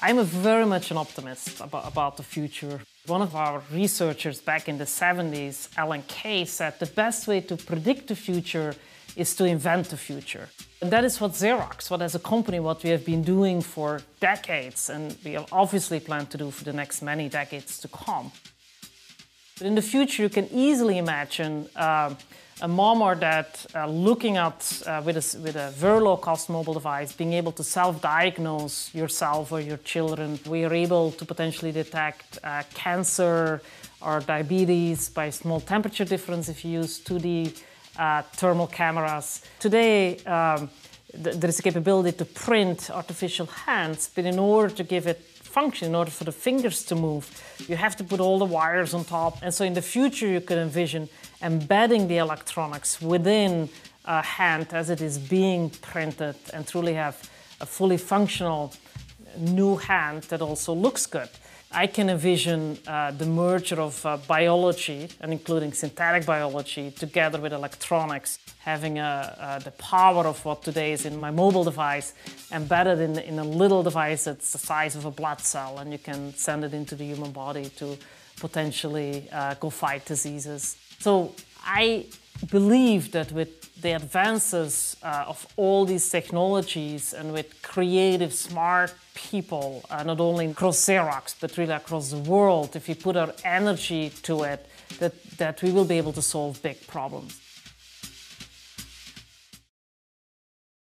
I'm very much an optimist about the future. One of our researchers back in the 70s, Alan Kay, said the best way to predict the future is to invent the future. And that is what Xerox, what as a company, what we have been doing for decades, and we obviously plan to do for the next many decades to come. But in the future, you can easily imagine a mom or dad looking at, with a very low-cost mobile device, being able to self-diagnose yourself or your children. We are able to potentially detect cancer or diabetes by small temperature difference if you use 2D thermal cameras. Today, there is a capability to print artificial hands, but in order to give it function, in order for the fingers to move, you have to put all the wires on top. And so in the future, you can envision embedding the electronics within a hand as it is being printed and truly have a fully functional new hand that also looks good. I can envision the merger of biology, and including synthetic biology, together with electronics, having the power of what today is in my mobile device embedded in a little device that's the size of a blood cell, and you can send it into the human body to potentially go fight diseases. So I believe that with the advances of all these technologies and with creative, smart people, not only across Xerox, but really across the world, if we put our energy to it, that we will be able to solve big problems.